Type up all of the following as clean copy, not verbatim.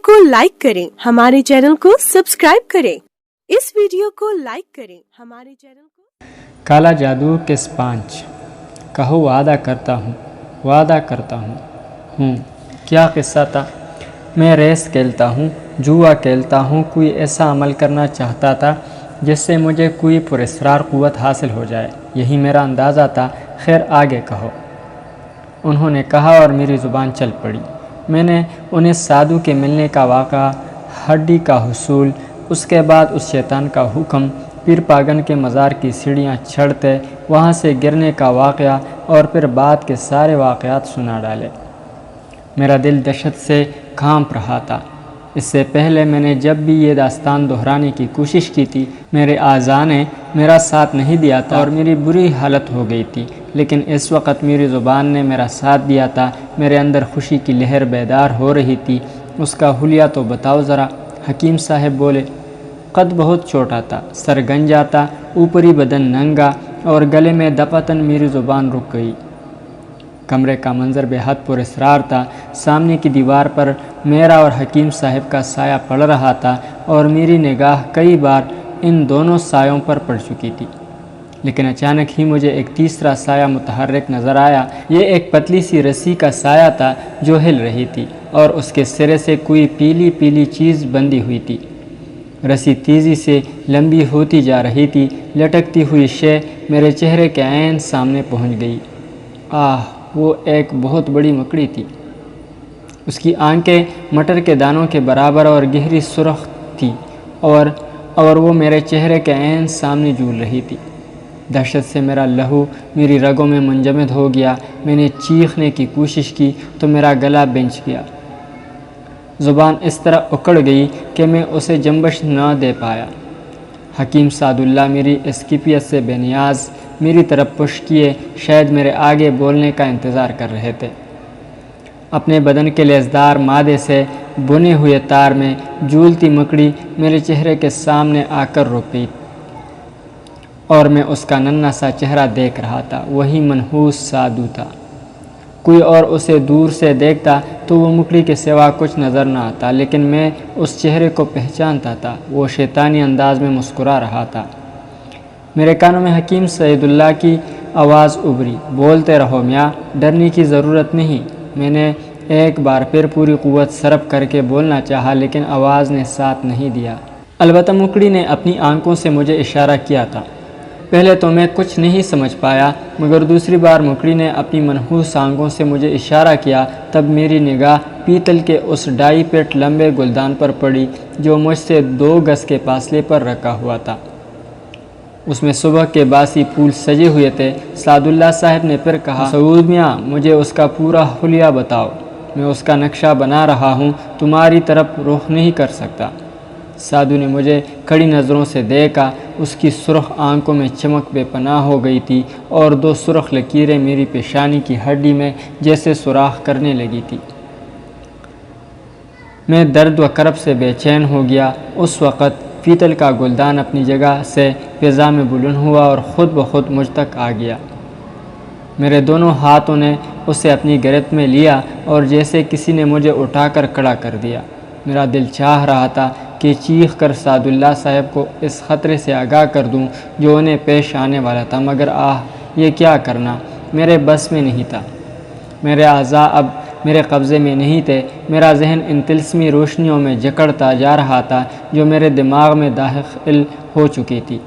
کو لائک کریں، ہمارے چینل کو سبسکرائب کریں، اس ویڈیو کو لائک کریں، ہمارے چینل کو۔ کالا جادو کے سپانچ، کہو وعدہ کرتا ہوں کیا قصہ تھا۔ میں ریس کھیلتا ہوں، جوا کھیلتا ہوں، کوئی ایسا عمل کرنا چاہتا تھا جس سے مجھے کوئی پراسرار قوت حاصل ہو جائے، یہی میرا اندازہ تھا۔ خیر آگے کہو، انہوں نے کہا اور میری زبان چل پڑی۔ میں نے انہیں سادھو کے ملنے کا واقعہ، ہڈی کا حصول، اس کے بعد اس شیطان کا حکم، پیر پاگن کے مزار کی سیڑھیاں چڑھتے وہاں سے گرنے کا واقعہ اور پھر بعد کے سارے واقعات سنا ڈالے۔ میرا دل دہشت سے کانپ رہا تھا۔ اس سے پہلے میں نے جب بھی یہ داستان دہرانے کی کوشش کی تھی، میرے اعضاء نے میرا ساتھ نہیں دیا تھا اور میری بری حالت ہو گئی تھی، لیکن اس وقت میری زبان نے میرا ساتھ دیا تھا۔ میرے اندر خوشی کی لہر بیدار ہو رہی تھی۔ اس کا حلیہ تو بتاؤ ذرا، حکیم صاحب بولے۔ قد بہت چھوٹا تھا، سر گنجا تھا، اوپری بدن ننگا اور گلے میں دفعتاً میری زبان رک گئی۔ کمرے کا منظر بے حد پراسرار تھا۔ سامنے کی دیوار پر میرا اور حکیم صاحب کا سایہ پڑ رہا تھا اور میری نگاہ کئی بار ان دونوں سایوں پر پڑ چکی تھی، لیکن اچانک ہی مجھے ایک تیسرا سایہ متحرک نظر آیا۔ یہ ایک پتلی سی رسی کا سایہ تھا جو ہل رہی تھی اور اس کے سرے سے کوئی پیلی پیلی چیز بندھی ہوئی تھی۔ رسی تیزی سے لمبی ہوتی جا رہی تھی۔ لٹکتی ہوئی شے میرے چہرے کے عین سامنے پہنچ گئی۔ وہ ایک بہت بڑی مکڑی تھی۔ اس کی آنکھیں مٹر کے دانوں کے برابر اور گہری سرخ تھی اور وہ میرے چہرے کے عین سامنے جھول رہی تھی۔ دہشت سے میرا لہو میری رگوں میں منجمد ہو گیا۔ میں نے چیخنے کی کوشش کی تو میرا گلا بینچ گیا۔ زبان اس طرح اکڑ گئی کہ میں اسے جنبش نہ دے پایا۔ حکیم سعد اللہ میری اس کیفیت سے بے نیاز میری طرف پش کیے، شاید میرے آگے بولنے کا انتظار کر رہے تھے۔ اپنے بدن کے لیسدار مادے سے بنے ہوئے تار میں جھولتی مکڑی میرے چہرے کے سامنے آ کر رک گئی اور میں اس کا ننھا سا چہرہ دیکھ رہا تھا۔ وہی منحوس سادھو تھا۔ کوئی اور اسے دور سے دیکھتا تو وہ مکڑی کے سوا کچھ نظر نہ آتا، لیکن میں اس چہرے کو پہچانتا تھا۔ وہ شیطانی انداز میں مسکرا رہا تھا۔ میرے کانوں میں حکیم سعد اللہ کی آواز ابھری، بولتے رہو میاں، ڈرنے کی ضرورت نہیں۔ میں نے ایک بار پھر پوری قوت صرف کر کے بولنا چاہا، لیکن آواز نے ساتھ نہیں دیا۔ البتہ مکڑی نے اپنی آنکھوں سے مجھے اشارہ کیا تھا۔ پہلے تو میں کچھ نہیں سمجھ پایا، مگر دوسری بار مکڑی نے اپنی منحوس آنکھوں سے مجھے اشارہ کیا، تب میری نگاہ پیتل کے اس 2.5 فٹ لمبے گلدان پر پڑی جو مجھ سے 2 گز کے فاصلے پر رکھا ہوا تھا۔ اس میں صبح کے باسی پھول سجے ہوئے تھے۔ سعد اللہ صاحب نے پھر کہا، سعود میاں، مجھے اس کا پورا حلیہ بتاؤ۔ میں اس کا نقشہ بنا رہا ہوں، تمہاری طرف رخ نہیں کر سکتا۔ سادھو نے مجھے کڑی نظروں سے دیکھا۔ اس کی سرخ آنکھوں میں چمک بے پناہ ہو گئی تھی اور 2 سرخ لکیریں میری پیشانی کی ہڈی میں جیسے سوراخ کرنے لگی تھی۔ میں درد و کرب سے بے چین ہو گیا۔ اس وقت پیتل کا گلدان اپنی جگہ سے فضا میں بلند ہوا اور خود بخود مجھ تک آ گیا۔ میرے دونوں ہاتھوں نے اسے اپنی گرفت میں لیا اور جیسے کسی نے مجھے اٹھا کر کھڑا کر دیا۔ میرا دل چاہ رہا تھا کہ چیخ کر سعد اللہ صاحب کو اس خطرے سے آگاہ کر دوں جو انہیں پیش آنے والا تھا، مگر یہ کیا کرنا، میرے بس میں نہیں تھا۔ میرے اعضاء اب میرے قبضے میں نہیں تھے۔ میرا ذہن ان طلسمی روشنیوں میں جکڑتا جا رہا تھا جو میرے دماغ میں داخل ہو چکی تھی۔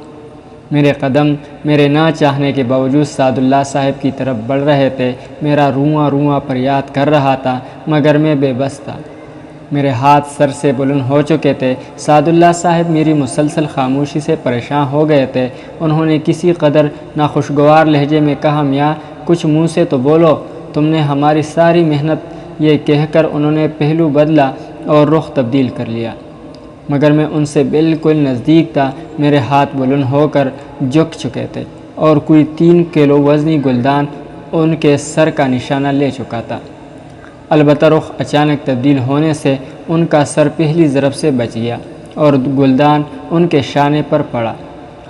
میرے قدم میرے نہ چاہنے کے باوجود سعد اللہ صاحب کی طرف بڑھ رہے تھے۔ میرا رواں رواں فریاد کر رہا تھا، مگر میں بے بس تھا۔ میرے ہاتھ سر سے بلند ہو چکے تھے۔ سعد اللہ صاحب میری مسلسل خاموشی سے پریشان ہو گئے تھے۔ انہوں نے کسی قدر ناخوشگوار لہجے میں کہا، میاں کچھ منہ سے تو بولو، تم نے ہماری ساری محنت۔ یہ کہہ کر انہوں نے پہلو بدلا اور رخ تبدیل کر لیا، مگر میں ان سے بالکل نزدیک تھا۔ میرے ہاتھ بلند ہو کر جھک چکے تھے اور کوئی 3 کلو وزنی گلدان ان کے سر کا نشانہ لے چکا تھا۔ البتہ رخ اچانک تبدیل ہونے سے ان کا سر پہلی ضرب سے بچ گیا اور گلدان ان کے شانے پر پڑا۔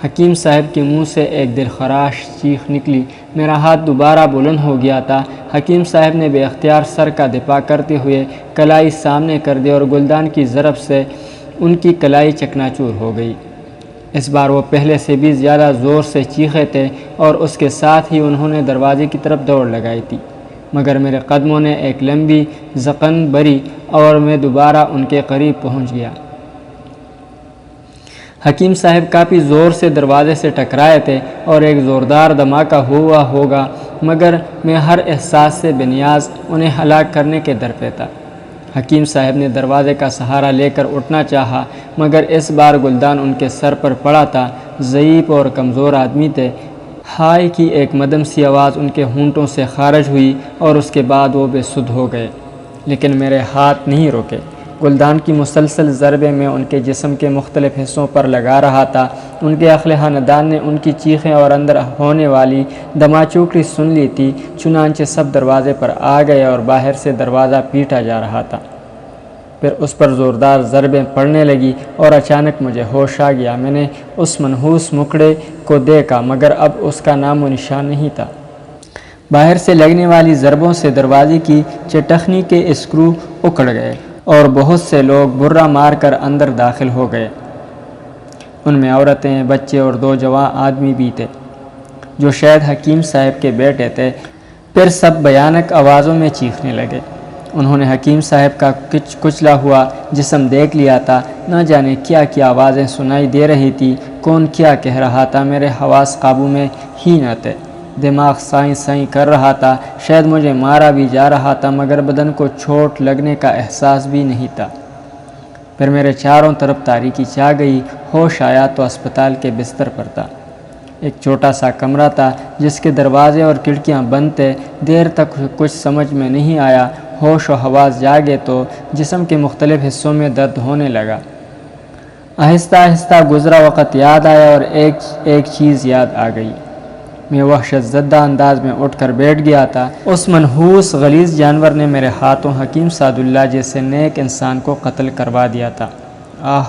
حکیم صاحب کے منہ سے ایک دلخراش چیخ نکلی۔ میرا ہاتھ دوبارہ بلند ہو گیا تھا۔ حکیم صاحب نے بے اختیار سر کا دفاع کرتے ہوئے کلائی سامنے کر دی اور گلدان کی ضرب سے ان کی کلائی چکناچور ہو گئی۔ اس بار وہ پہلے سے بھی زیادہ زور سے چیخے تھے اور اس کے ساتھ ہی انہوں نے دروازے کی طرف دوڑ لگائی تھی، مگر میرے قدموں نے ایک لمبی زقن بری اور میں دوبارہ ان کے قریب پہنچ گیا۔ حکیم صاحب کافی زور سے دروازے سے ٹکرائے تھے اور ایک زوردار دھماکہ ہوا ہوگا، مگر میں ہر احساس سے بے نیاز انہیں ہلاک کرنے کے در پہ تھا۔ حکیم صاحب نے دروازے کا سہارا لے کر اٹھنا چاہا، مگر اس بار گلدان ان کے سر پر پڑا تھا۔ ضعیف اور کمزور آدمی تھے۔ ہائے کی ایک مدھم سی آواز ان کے ہونٹوں سے خارج ہوئی اور اس کے بعد وہ بے سدھ ہو گئے، لیکن میرے ہاتھ نہیں روکے۔ گلدان کی مسلسل ضربیں میں ان کے جسم کے مختلف حصوں پر لگا رہا تھا۔ ان کے اہل خاندان نے ان کی چیخیں اور اندر ہونے والی دماچوکڑی سن لی تھی، چنانچہ سب دروازے پر آ گئے اور باہر سے دروازہ پیٹا جا رہا تھا۔ پھر اس پر زوردار ضربیں پڑنے لگی اور اچانک مجھے ہوش آ گیا۔ میں نے اس منحوس مکڑے کو دیکھا، مگر اب اس کا نام و نشان نہیں تھا۔ باہر سے لگنے والی ضربوں سے دروازے کی چٹخنی کے اسکرو اکھڑ گئے اور بہت سے لوگ برا مار کر اندر داخل ہو گئے۔ ان میں عورتیں، بچے اور 2 جوان آدمی بھی تھے، جو شاید حکیم صاحب کے بیٹے تھے۔ پھر سب بھیانک آوازوں میں چیخنے لگے۔ انہوں نے حکیم صاحب کا کچلا ہوا جسم دیکھ لیا تھا۔ نہ جانے کیا کیا آوازیں سنائی دے رہی تھی، کون کیا کہہ رہا تھا، میرے حواس قابو میں ہی نہ تھے۔ دماغ سائیں سائیں کر رہا تھا، شاید مجھے مارا بھی جا رہا تھا، مگر بدن کو چوٹ لگنے کا احساس بھی نہیں تھا۔ پھر میرے چاروں طرف تاریکی چھا گئی۔ ہوش آیا تو اسپتال کے بستر پر تھا۔ ایک چھوٹا سا کمرہ تھا جس کے دروازے اور کھڑکیاں بند تھے۔ دیر تک کچھ سمجھ میں نہیں آیا۔ ہوش و حواس جاگے تو جسم کے مختلف حصوں میں درد ہونے لگا۔ آہستہ آہستہ گزرا وقت یاد آیا اور ایک چیز یاد آ گئی۔ میں وحشت زدہ انداز میں اٹھ کر بیٹھ گیا تھا۔ اس منحوس غلیظ جانور نے میرے ہاتھوں حکیم سعد اللہ جیسے نیک انسان کو قتل کروا دیا تھا۔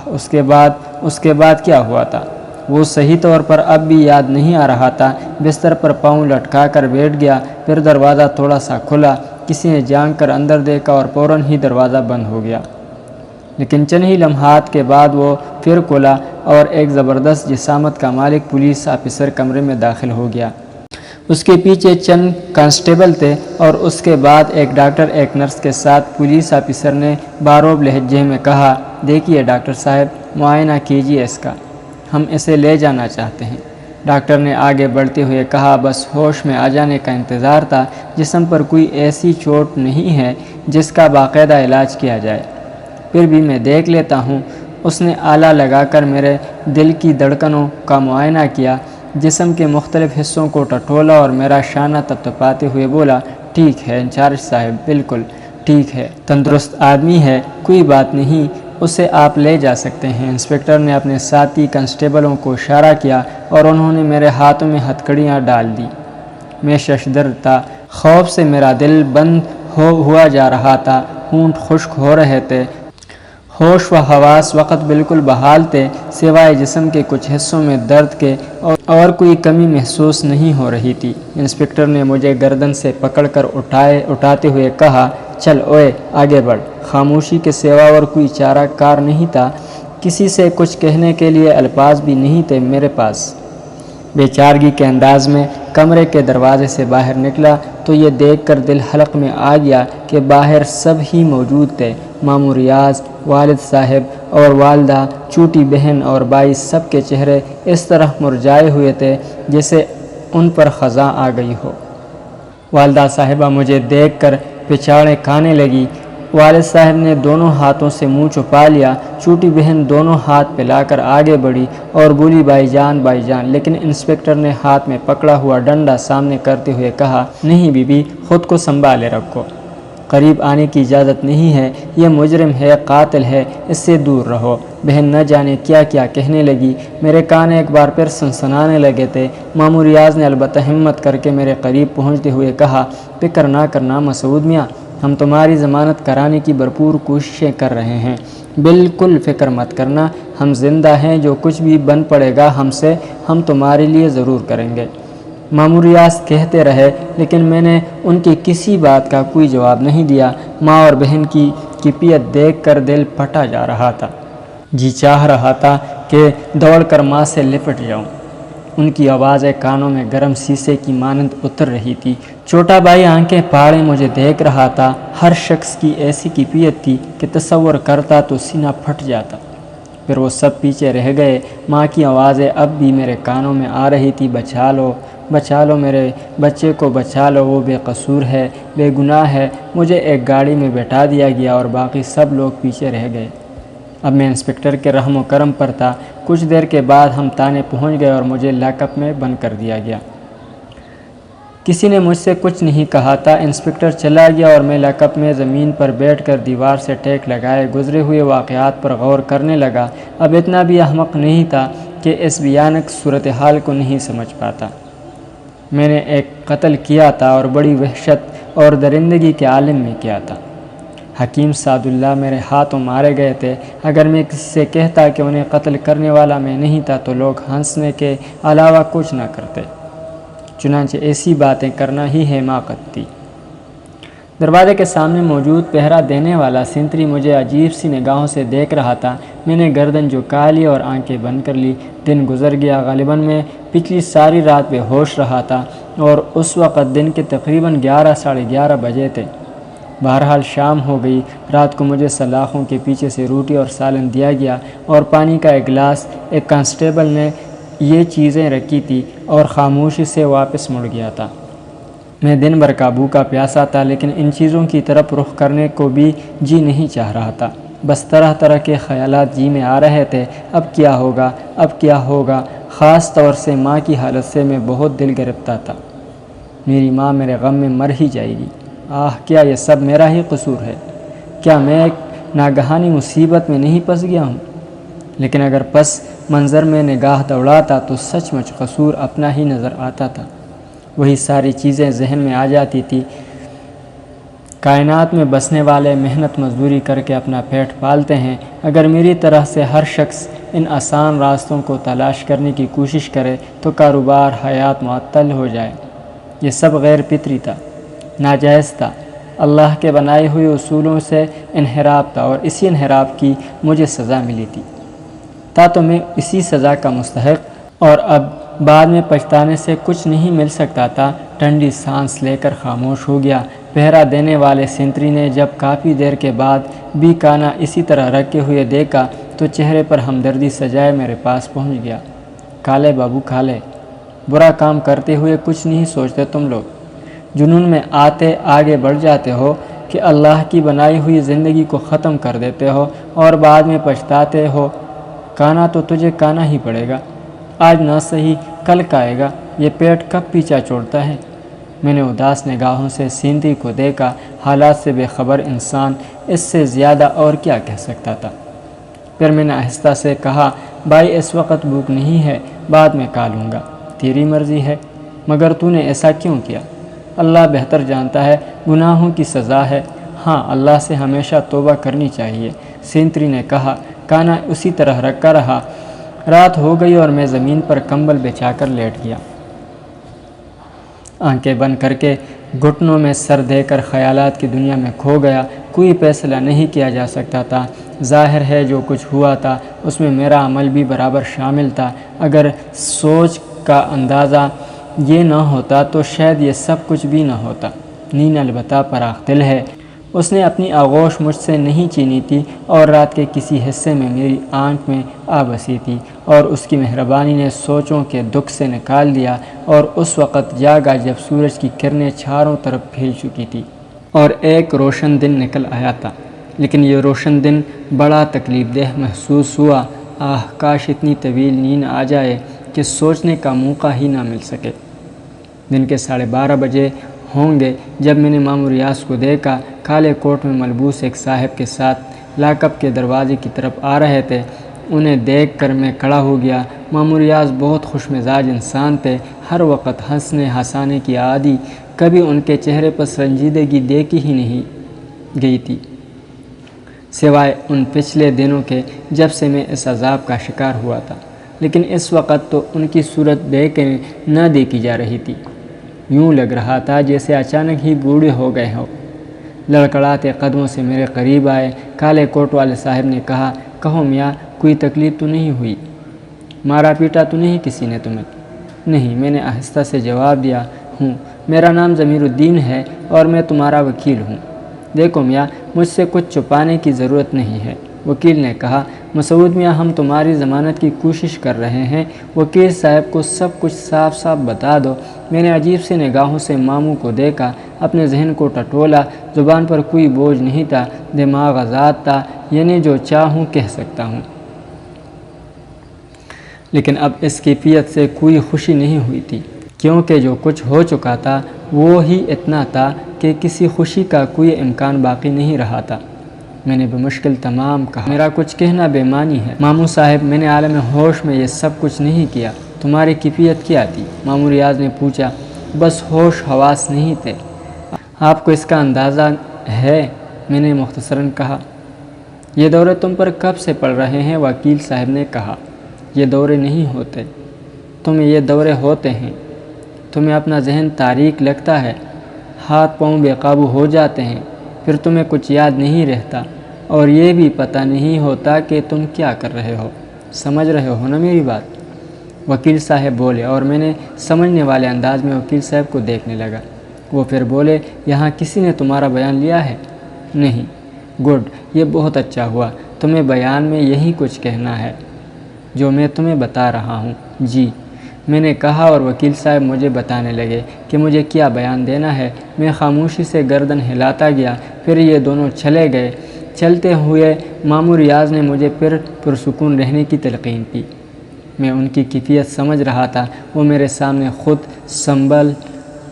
اس کے بعد کیا ہوا تھا وہ صحیح طور پر اب بھی یاد نہیں آ رہا تھا۔ بستر پر پاؤں لٹکا کر بیٹھ گیا۔ پھر دروازہ تھوڑا سا کھلا، کسی نے جھانک کر اندر دیکھا اور فوراً ہی دروازہ بند ہو گیا، لیکن چند ہی لمحات کے بعد وہ پھر کھلا اور ایک زبردست جسامت کا مالک پولیس آفیسر کمرے میں داخل ہو گیا۔ اس کے پیچھے چند کانسٹیبل تھے اور اس کے بعد ایک ڈاکٹر ایک نرس کے ساتھ۔ پولیس آفیسر نے باروب لہجے میں کہا، دیکھیے ڈاکٹر صاحب، معائنہ کیجیے اس کا، ہم اسے لے جانا چاہتے ہیں۔ ڈاکٹر نے آگے بڑھتے ہوئے کہا، بس ہوش میں آ جانے کا انتظار تھا۔ جسم پر کوئی ایسی چوٹ نہیں ہے جس کا باقاعدہ علاج کیا جائے، پھر بھی میں دیکھ لیتا ہوں۔ اس نے آلہ لگا کر میرے دل کی دھڑکنوں کا معائنہ کیا، جسم کے مختلف حصوں کو ٹٹولا اور میرا شانہ تپتپاتے ہوئے بولا، ٹھیک ہے انچارج صاحب، بالکل ٹھیک ہے، تندرست آدمی ہے، کوئی بات نہیں، اسے آپ لے جا سکتے ہیں۔ انسپکٹر نے اپنے ساتھی کانسٹیبلوں کو اشارہ کیا اور انہوں نے میرے ہاتھوں میں ہتھکڑیاں ڈال دی۔ میں ششدر تھا، خوف سے میرا دل بند ہوا جا رہا تھا، ہونٹ خشک ہو رہے تھے۔ ہوش و حواس وقت بالکل بحال تھے، سوائے جسم کے کچھ حصوں میں درد کے اور کوئی کمی محسوس نہیں ہو رہی تھی۔ انسپکٹر نے مجھے گردن سے پکڑ کر اٹھاتے ہوئے کہا، چل اوئے آگے بڑھ۔ خاموشی کے سوا اور کوئی چارہ کار نہیں تھا، کسی سے کچھ کہنے کے لیے الفاظ بھی نہیں تھے میرے پاس۔ بے چارگی کے انداز میں کمرے کے دروازے سے باہر نکلا تو یہ دیکھ کر دل حلق میں آ گیا کہ باہر سب ہی موجود تھے۔ ماموں ریاض، والد صاحب اور والدہ، چھوٹی بہن اور بھائی، سب کے چہرے اس طرح مرجھائے ہوئے تھے جیسے ان پر خزاں آ گئی ہو۔ والدہ صاحبہ مجھے دیکھ کر پچاڑیں کھانے لگی۔ والد صاحب نے دونوں ہاتھوں سے منہ چھپا لیا۔ چھوٹی بہن دونوں ہاتھ پھیلا کر آگے بڑھی اور بولی، بھائی جان بھائی جان، لیکن انسپکٹر نے ہاتھ میں پکڑا ہوا ڈنڈا سامنے کرتے ہوئے کہا، نہیں بی بی، خود کو سنبھالے رکھو، قریب آنے کی اجازت نہیں ہے، یہ مجرم ہے، قاتل ہے، اس سے دور رہو۔ بہن نہ جانے کیا کیا کہنے لگی، میرے کان ایک بار پھر سنسنانے لگے تھے۔ ماموں ریاض نے البتہ ہمت کر کے میرے قریب پہنچتے ہوئے کہا، فکر نہ کرنا مسعود میاں، ہم تمہاری ضمانت کرانے کی بھرپور کوششیں کر رہے ہیں۔ بالکل فکر مت کرنا، ہم زندہ ہیں، جو کچھ بھی بن پڑے گا ہم سے ہم تمہارے لیے ضرور کریں گے۔ مامور ریاض کہتے رہے لیکن میں نے ان کی کسی بات کا کوئی جواب نہیں دیا۔ ماں اور بہن کی کیفیت دیکھ کر دل پھٹا جا رہا تھا، جی چاہ رہا تھا کہ دوڑ کر ماں سے لپٹ جاؤں۔ ان کی آوازیں کانوں میں گرم شیشے کی مانند اتر رہی تھی۔ چھوٹا بھائی آنکھیں پھاڑے مجھے دیکھ رہا تھا۔ ہر شخص کی ایسی کیفیت تھی کہ تصور کرتا تو سینہ پھٹ جاتا۔ پھر وہ سب پیچھے رہ گئے۔ ماں کی آوازیں اب بھی میرے کانوں میں آ رہی تھی، بچا لو میرے بچے کو، بچا لو، وہ بے قصور ہے، بے گناہ ہے۔ مجھے ایک گاڑی میں بٹھا دیا گیا اور باقی سب لوگ پیچھے رہ گئے۔ اب میں انسپکٹر کے رحم و کرم پر تھا۔ کچھ دیر کے بعد ہم تانے پہنچ گئے اور مجھے لاک اپ میں بند کر دیا گیا۔ کسی نے مجھ سے کچھ نہیں کہا تھا۔ انسپکٹر چلا گیا اور میں لاک اپ میں زمین پر بیٹھ کر دیوار سے ٹیک لگائے گزرے ہوئے واقعات پر غور کرنے لگا۔ اب اتنا بھی احمق نہیں تھا کہ اس بھیانک صورتحال کو نہیں سمجھ پاتا۔ میں نے ایک قتل کیا تھا اور بڑی وحشت اور درندگی کے عالم میں کیا تھا۔ حکیم سعد اللہ میرے ہاتھوں مارے گئے تھے۔ اگر میں کسی سے کہتا کہ انہیں قتل کرنے والا میں نہیں تھا تو لوگ ہنسنے کے علاوہ کچھ نہ کرتے۔ چنانچہ ایسی باتیں کرنا ہی حماقت تھی۔ دروازے کے سامنے موجود پہرا دینے والا سنتری مجھے عجیب سی نگاہوں سے دیکھ رہا تھا۔ میں نے گردن جھکا لی اور آنکھیں بند کر لی۔ دن گزر گیا۔ غالباً میں پچھلی ساری رات بے ہوش رہا تھا اور اس وقت دن کے تقریباً 11 ساڑھے 11 بجے تھے۔ بہرحال شام ہو گئی۔ رات کو مجھے سلاخوں کے پیچھے سے روٹی اور سالن دیا گیا اور پانی کا ایک گلاس۔ ایک کانسٹیبل نے یہ چیزیں رکھی تھی اور خاموشی سے واپس مڑ گیا تھا۔ میں دن بھر کا بھوکا پیاسا تھا لیکن ان چیزوں کی طرف رخ کرنے کو بھی جی نہیں چاہ رہا تھا۔ بس طرح طرح کے خیالات جی میں آ رہے تھے۔ اب کیا ہوگا، اب کیا ہوگا؟ خاص طور سے ماں کی حالت سے میں بہت دل گرفتہ تھا۔ میری ماں میرے غم میں مر ہی جائے گی۔ آہ، کیا یہ سب میرا ہی قصور ہے؟ کیا میں ایک ناگہانی مصیبت میں نہیں پھنس گیا ہوں؟ لیکن اگر پس منظر میں نگاہ دوڑاتا تو سچ مچ قصور اپنا ہی نظر آتا تھا۔ وہی ساری چیزیں ذہن میں آ جاتی تھی۔ کائنات میں بسنے والے محنت مزدوری کر کے اپنا پیٹ پالتے ہیں۔ اگر میری طرح سے ہر شخص ان آسان راستوں کو تلاش کرنے کی کوشش کرے تو کاروبار حیات معطل ہو جائے۔ یہ سب غیر فطری تھا، ناجائز تھا، اللہ کے بنائے ہوئے اصولوں سے انحراف تھا اور اسی انحراف کی مجھے سزا ملی تھی۔ تو میں اسی سزا کا مستحق اور اب بعد میں پچھتانے سے کچھ نہیں مل سکتا تھا۔ ٹھنڈی سانس لے کر خاموش ہو گیا۔ پہرا دینے والے سنتری نے جب کافی دیر کے بعد بھی کانا اسی طرح رکھے ہوئے دیکھا تو چہرے پر ہمدردی سجائے میرے پاس پہنچ گیا۔ کھالے بابو کھالے، برا کام کرتے ہوئے کچھ نہیں سوچتے تم لوگ، جنون میں آتے آگے بڑھ جاتے ہو کہ اللہ کی بنائی ہوئی زندگی کو ختم کر دیتے ہو اور بعد میں پچھتاتے ہو۔ کانا تو تجھے کانا ہی پڑے گا، آج نہ صحیح کل کائے گا۔ یہ پیٹ کب پیچھا چھوڑتا ہے؟ میں نے اداس نگاہوں سے سینتری کو دیکھا۔ حالات سے بے خبر انسان اس سے زیادہ اور کیا کہہ سکتا تھا؟ پھر میں نے آہستہ سے کہا، بھائی اس وقت بھوک نہیں ہے، بعد میں کھا لوں گا، تیری مرضی ہے، مگر تو نے ایسا کیوں کیا؟ اللہ بہتر جانتا ہے، گناہوں کی سزا ہے۔ ہاں، اللہ سے ہمیشہ توبہ کرنی چاہیے، سینتری نے کہا۔ کانا اسی طرح رکھا رہا۔ رات ہو گئی اور میں زمین پر کمبل بچھا کر لیٹ گیا۔ آنکھیں بند کر کے گھٹنوں میں سر دے کر خیالات کی دنیا میں کھو گیا۔ کوئی فیصلہ نہیں کیا جا سکتا تھا۔ ظاہر ہے جو کچھ ہوا تھا اس میں میرا عمل بھی برابر شامل تھا۔ اگر سوچ کا اندازہ یہ نہ ہوتا تو شاید یہ سب کچھ بھی نہ ہوتا۔ نین البتہ فراخ دل ہے، اس نے اپنی آغوش مجھ سے نہیں چینی تھی اور رات کے کسی حصے میں میری آنکھ میں آ بسی تھی اور اس کی مہربانی نے سوچوں کے دکھ سے نکال دیا اور اس وقت جاگا جب سورج کی کرنیں چاروں طرف پھیل چکی تھی اور ایک روشن دن نکل آیا تھا۔ لیکن یہ روشن دن بڑا تکلیف دہ محسوس ہوا۔ آہ، کاش اتنی طویل نیند آ جائے کہ سوچنے کا موقع ہی نہ مل سکے۔ دن کے 12:30 بجے ہوں گے جب میں نے مامور ریاض کو دیکھا۔ کالے کوٹ میں ملبوس ایک صاحب کے ساتھ لاک اپ کے دروازے کی طرف آ رہے تھے۔ انہیں دیکھ کر میں کھڑا ہو گیا۔ مامور ریاض بہت خوش مزاج انسان تھے، ہر وقت ہنسنے ہنسانے کی عادی، کبھی ان کے چہرے پر سنجیدگی دیکھی ہی نہیں گئی تھی۔ سوائے ان پچھلے دنوں کے جب سے میں اس عذاب کا شکار ہوا تھا، لیکن اس وقت تو ان کی صورت دیکھنے نہ دیکھی جا رہی تھی۔ یوں لگ رہا تھا جیسے اچانک ہی بوڑھے ہو گئے ہو۔ لڑکڑاتے قدموں سے میرے قریب آئے کالے کوٹ والے صاحب نے کہا، کہو میاں، کوئی تکلیف تو نہیں ہوئی؟ مارا پیٹا تو نہیں کسی نے تمہیں؟ نہیں، میں نے آہستہ سے جواب دیا، ہوں، میرا نام ضمیر الدین ہے اور میں تمہارا وکیل ہوں۔ دیکھو میاں، مجھ سے کچھ چھپانے کی ضرورت نہیں ہے۔ وکیل نے کہا، مسعود میاں، ہم تمہاری ضمانت کی کوشش کر رہے ہیں۔ وکیل صاحب کو سب کچھ صاف صاف بتا دو۔ میں نے عجیب سی نگاہوں سے ماموں کو دیکھا، اپنے ذہن کو ٹٹولا۔ زبان پر کوئی بوجھ نہیں تھا، دماغ آزاد تھا، یعنی جو چاہوں کہہ سکتا ہوں۔ لیکن اب اس کیفیت سے کوئی خوشی نہیں ہوئی تھی، کیونکہ جو کچھ ہو چکا تھا وہ ہی اتنا تھا کہ کسی خوشی کا کوئی امکان باقی نہیں رہا تھا۔ میں نے بمشکل تمام کہا، میرا کچھ کہنا بے معنی ہے۔ ماموں صاحب، میں نے عالم ہوش میں یہ سب کچھ نہیں کیا۔ تمہاری کیفیت کیا تھی؟ ماموں ریاض نے پوچھا۔ بس ہوش حواس نہیں تھے۔ آپ کو اس کا اندازہ ہے؟ میں نے مختصراً کہا۔ یہ دورے تم پر کب سے پڑ رہے ہیں؟ وکیل صاحب نے کہا۔ یہ دورے نہیں ہوتے، تمہیں یہ دورے ہوتے ہیں۔ تمہیں اپنا ذہن تاریک لگتا ہے، ہاتھ پاؤں بے قابو ہو جاتے ہیں، پھر تمہیں کچھ یاد نہیں رہتا اور یہ بھی پتہ نہیں ہوتا کہ تم کیا کر رہے ہو۔ سمجھ رہے ہو نا میری بات؟ وکیل صاحب بولے اور میں نے سمجھنے والے انداز میں وکیل صاحب کو دیکھنے لگا۔ وہ پھر بولے، یہاں کسی نے تمہارا بیان لیا ہے؟ نہیں۔ گڈ، یہ بہت اچھا ہوا۔ تمہیں بیان میں یہی کچھ کہنا ہے جو میں تمہیں بتا رہا ہوں؟ جی، میں نے کہا اور وکیل صاحب مجھے بتانے لگے کہ مجھے کیا بیان دینا ہے۔ میں خاموشی سے گردن ہلاتا گیا، پھر یہ دونوں چلے گئے۔ چلتے ہوئے ماموں ریاض نے مجھے پھر پرسکون رہنے کی تلقین کی۔ میں ان کی کیفیت سمجھ رہا تھا، وہ میرے سامنے خود سنبھل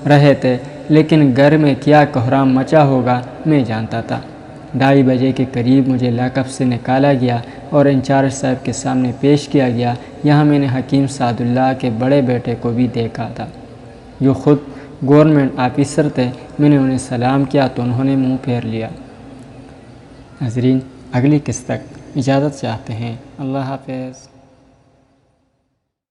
رہے تھے، لیکن گھر میں کیا کوہرام مچا ہوگا میں جانتا تھا۔ 2:30 بجے کے قریب مجھے لاک اپ سے نکالا گیا اور انچارج صاحب کے سامنے پیش کیا گیا۔ یہاں میں نے حکیم سعد اللہ کے بڑے بیٹے کو بھی دیکھا تھا، جو خود گورنمنٹ آفیسر تھے۔ میں نے انہیں سلام کیا تو انہوں نے منہ پھیر لیا۔ ناظرین، اگلی قسط تک اجازت چاہتے ہیں۔ اللہ حافظ۔